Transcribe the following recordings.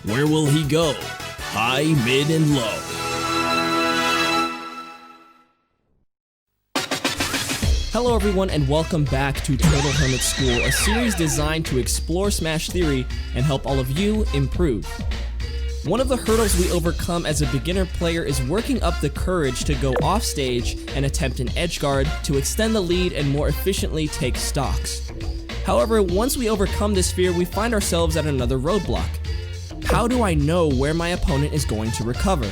Where will he go? High, mid, and low. Hello everyone and welcome back to Turtle Hermit School, a series designed to explore Smash theory and help all of you improve. One of the hurdles we overcome as a beginner player is working up the courage to go off stage and attempt an edge guard to extend the lead and more efficiently take stocks. However, once we overcome this fear, we find ourselves at another roadblock. How do I know where my opponent is going to recover?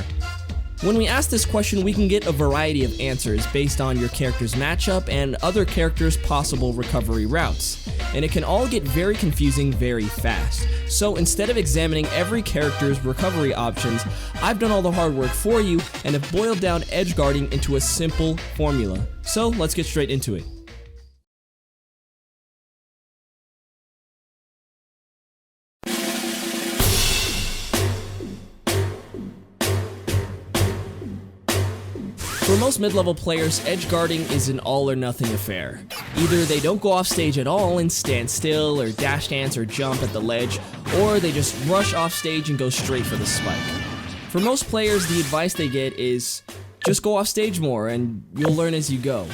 When we ask this question, we can get a variety of answers based on your character's matchup and other characters' possible recovery routes, and it can all get very confusing very fast. So instead of examining every character's recovery options, I've done all the hard work for you and have boiled down edge guarding into a simple formula. So let's get straight into it. For most mid-level players, edge guarding is an all-or-nothing affair. Either they don't go off stage at all and stand still or dash dance or jump at the ledge, or they just rush off stage and go straight for the spike. For most players, the advice they get is, just go off stage more and you'll learn as you go.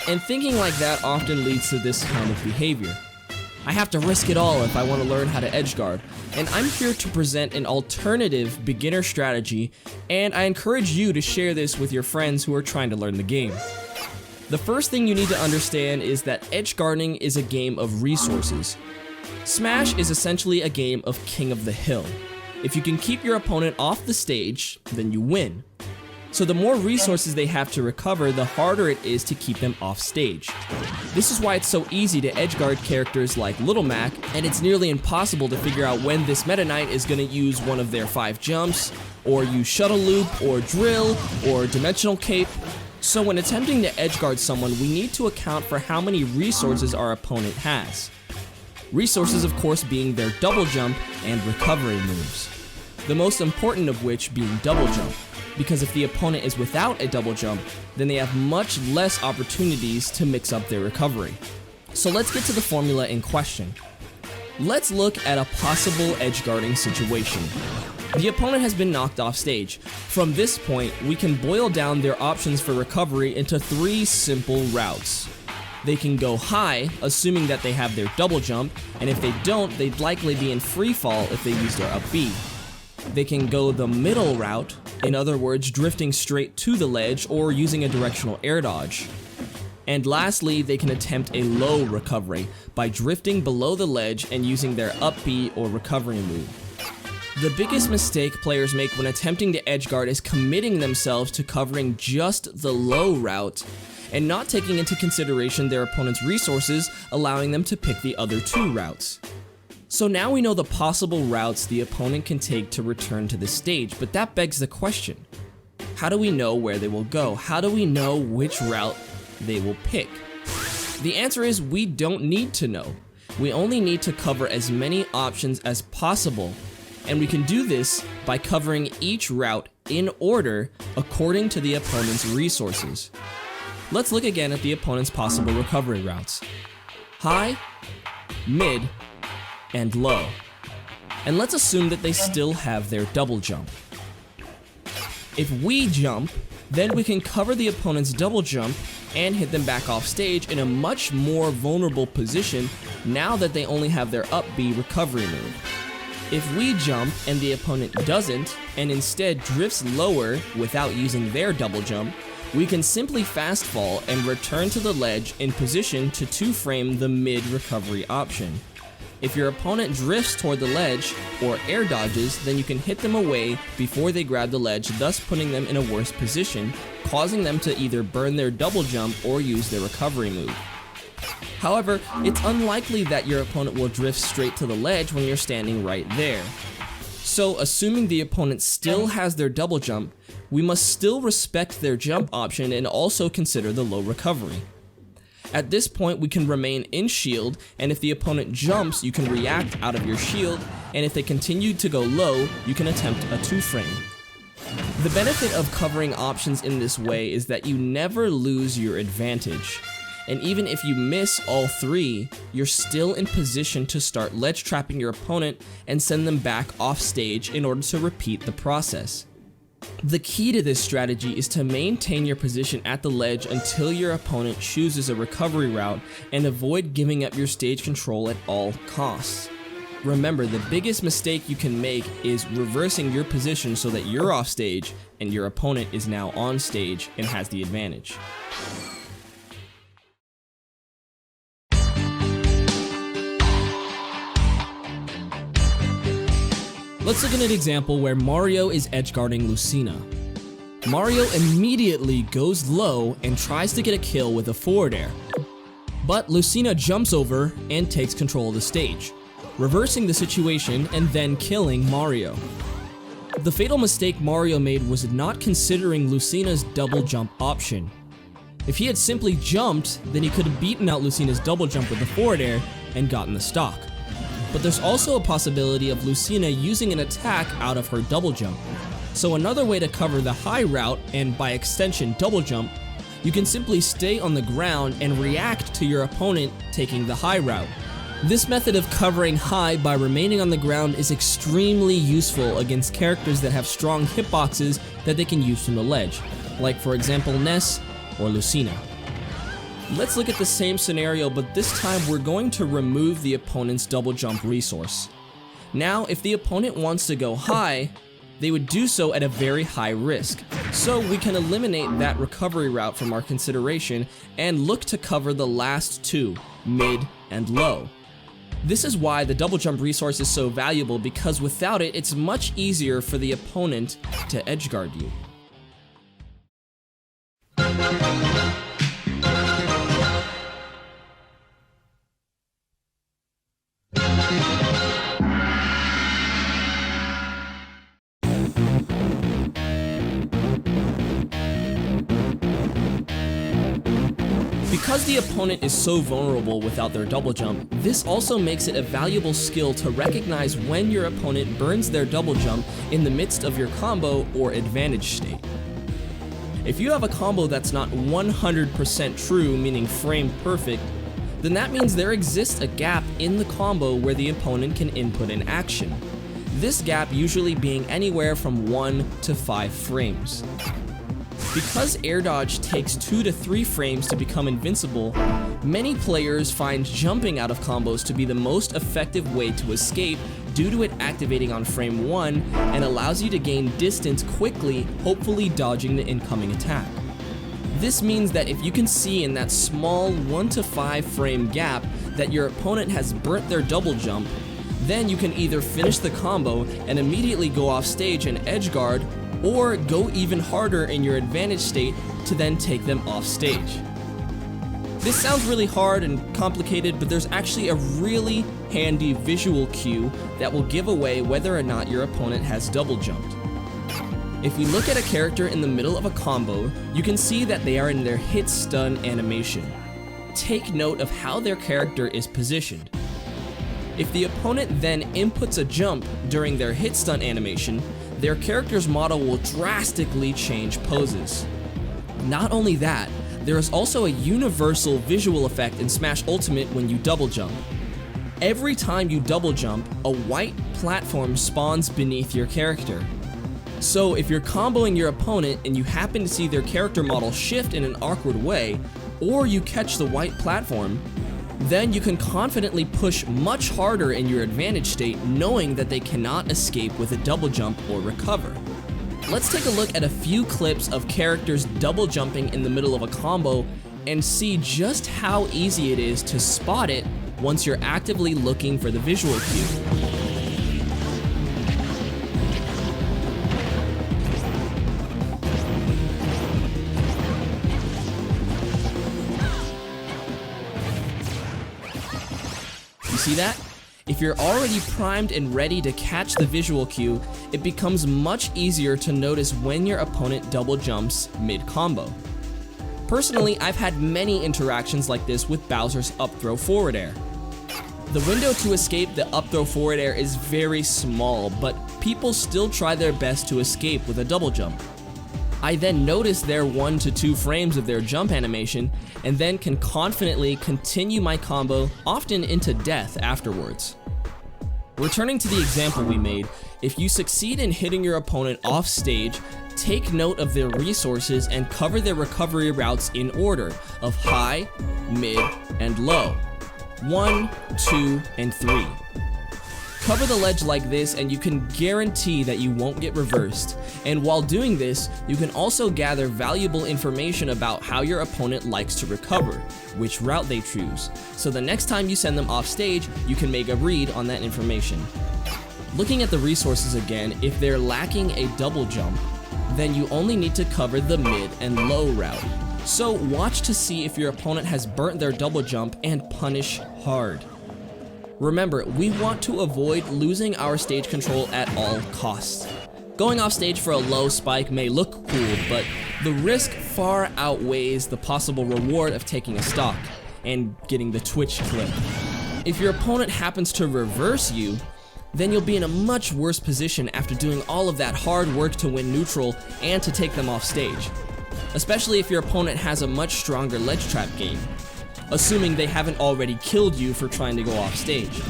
And thinking like that often leads to this kind of behavior. I have to risk it all if I want to learn how to edge guard, and I'm here to present an alternative beginner strategy, and I encourage you to share this with your friends who are trying to learn the game. The first thing you need to understand is that edge guarding is a game of resources. Smash is essentially a game of King of the Hill. If you can keep your opponent off the stage, then you win. So the more resources they have to recover, the harder it is to keep them off stage. This is why it's so easy to edgeguard characters like Little Mac, and it's nearly impossible to figure out when this Meta Knight is going to use one of their 5 jumps, or use Shuttle Loop, or Drill, or Dimensional Cape. So when attempting to edgeguard someone, we need to account for how many resources our opponent has. Resources, of course, being their double jump and recovery moves. The most important of which being double jump, because if the opponent is without a double jump, then they have much less opportunities to mix up their recovery. So let's get to the formula in question. Let's look at a possible edge guarding situation. The opponent has been knocked off stage. From this point, we can boil down their options for recovery into 3 simple routes. They can go high, assuming that they have their double jump, and if they don't, they'd likely be in free fall if they use their up B. They can go the middle route, in other words, drifting straight to the ledge or using a directional air dodge. And lastly, they can attempt a low recovery by drifting below the ledge and using their up B or recovery move. The biggest mistake players make when attempting to edgeguard is committing themselves to covering just the low route and not taking into consideration their opponent's resources, allowing them to pick the other 2 routes. So now we know the possible routes the opponent can take to return to the stage, but that begs the question. How do we know where they will go? How do we know which route they will pick? The answer is we don't need to know. We only need to cover as many options as possible, and we can do this by covering each route in order according to the opponent's resources. Let's look again at the opponent's possible recovery routes. High, mid, and low. And let's assume that they still have their double jump. If we jump, then we can cover the opponent's double jump and hit them back off stage in a much more vulnerable position now that they only have their up B recovery move. If we jump and the opponent doesn't, and instead drifts lower without using their double jump, we can simply fast fall and return to the ledge in position to 2-frame the mid recovery option. If your opponent drifts toward the ledge or air dodges, then you can hit them away before they grab the ledge, thus putting them in a worse position, causing them to either burn their double jump or use their recovery move. However, it's unlikely that your opponent will drift straight to the ledge when you're standing right there. So, assuming the opponent still has their double jump, we must still respect their jump option and also consider the low recovery. At this point, we can remain in shield, and if the opponent jumps, you can react out of your shield, and if they continue to go low, you can attempt a 2-frame. The benefit of covering options in this way is that you never lose your advantage. and even if you miss all 3, you're still in position to start ledge trapping your opponent and send them back off stage in order to repeat the process. The key to this strategy is to maintain your position at the ledge until your opponent chooses a recovery route and avoid giving up your stage control at all costs. Remember, the biggest mistake you can make is reversing your position so that you're off stage and your opponent is now on stage and has the advantage. Let's look at an example where Mario is edgeguarding Lucina. Mario immediately goes low and tries to get a kill with a forward air, but Lucina jumps over and takes control of the stage, reversing the situation and then killing Mario. The fatal mistake Mario made was not considering Lucina's double jump option. If he had simply jumped, then he could have beaten out Lucina's double jump with the forward air and gotten the stock. But there's also a possibility of Lucina using an attack out of her double jump. So another way to cover the high route, and by extension double jump, you can simply stay on the ground and react to your opponent taking the high route. This method of covering high by remaining on the ground is extremely useful against characters that have strong hitboxes that they can use from the ledge, like for example Ness or Lucina. Let's look at the same scenario, but this time we're going to remove the opponent's double jump resource. Now, if the opponent wants to go high, they would do so at a very high risk. So we can eliminate that recovery route from our consideration and look to cover the last 2, mid and low. This is why the double jump resource is so valuable, because without it, it's much easier for the opponent to edgeguard you. Because the opponent is so vulnerable without their double jump, this also makes it a valuable skill to recognize when your opponent burns their double jump in the midst of your combo or advantage state. If you have a combo that's not 100% true, meaning frame perfect, then that means there exists a gap in the combo where the opponent can input an action. This gap usually being anywhere from 1 to 5 frames. Because air dodge takes 2 to 3 frames to become invincible, many players find jumping out of combos to be the most effective way to escape due to it activating on frame 1 and allows you to gain distance quickly, hopefully dodging the incoming attack. This means that if you can see in that small 1 to 5 frame gap that your opponent has burnt their double jump, then you can either finish the combo and immediately go off stage and edgeguard, or go even harder in your advantage state to then take them off stage. This sounds really hard and complicated, but there's actually a really handy visual cue that will give away whether or not your opponent has double jumped. If we look at a character in the middle of a combo, you can see that they are in their hit stun animation. Take note of how their character is positioned. If the opponent then inputs a jump during their hit stun animation, their character's model will drastically change poses. Not only that, there is also a universal visual effect in Smash Ultimate when you double jump. Every time you double jump, a white platform spawns beneath your character. So if you're comboing your opponent and you happen to see their character model shift in an awkward way, or you catch the white platform, then you can confidently push much harder in your advantage state, knowing that they cannot escape with a double jump or recover. Let's take a look at a few clips of characters double jumping in the middle of a combo and see just how easy it is to spot it once you're actively looking for the visual cue. See that? If you're already primed and ready to catch the visual cue, it becomes much easier to notice when your opponent double jumps mid-combo. Personally, I've had many interactions like this with Bowser's up throw forward air. The window to escape the up throw forward air is very small, but people still try their best to escape with a double jump. I then notice their 1 to 2 frames of their jump animation, and then can confidently continue my combo, often into death afterwards. Returning to the example we made, if you succeed in hitting your opponent off stage, take note of their resources and cover their recovery routes in order of high, mid, and low. 1, 2, and 3. Cover the ledge like this and you can guarantee that you won't get reversed. And while doing this, you can also gather valuable information about how your opponent likes to recover, which route they choose. So the next time you send them off stage, you can make a read on that information. Looking at the resources again, if they're lacking a double jump, then you only need to cover the mid and low route. So watch to see if your opponent has burnt their double jump and punish hard. Remember, we want to avoid losing our stage control at all costs. Going off stage for a low spike may look cool, but the risk far outweighs the possible reward of taking a stock and getting the Twitch clip. If your opponent happens to reverse you, then you'll be in a much worse position after doing all of that hard work to win neutral and to take them off stage. Especially if your opponent has a much stronger ledge trap game, assuming they haven't already killed you for trying to go off stage.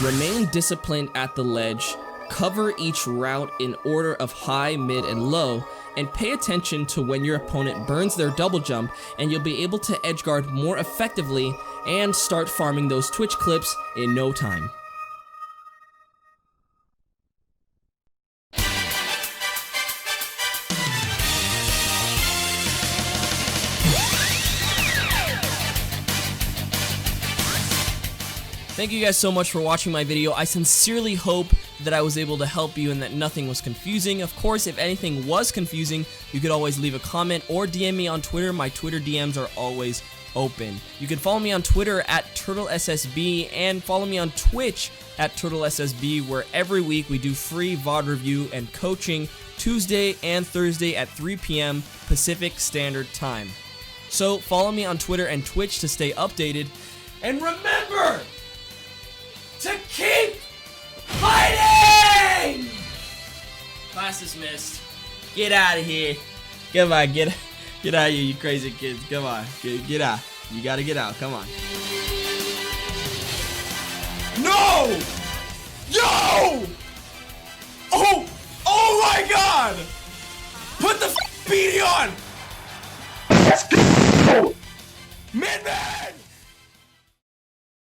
Remain disciplined at the ledge, cover each route in order of high, mid, and low, and pay attention to when your opponent burns their double jump, and you'll be able to edgeguard more effectively and start farming those Twitch clips in no time. Thank you guys so much for watching my video. I sincerely hope that I was able to help you and that nothing was confusing. Of course, if anything was confusing, you could always leave a comment or DM me on Twitter. My Twitter DMs are always open. You can follow me on Twitter at TurtleSSB and follow me on Twitch at TurtleSSB, where every week we do free VOD review and coaching Tuesday and Thursday at 3 p.m. Pacific Standard Time. So follow me on Twitter and Twitch to stay updated. And remember to keep fighting! Class dismissed. Get out of here. Come on, get out of here, you crazy kids. Come on, get out. You gotta get out, come on. No! Yo! Oh my god! Put the beanie on! Let's go! Mid-man!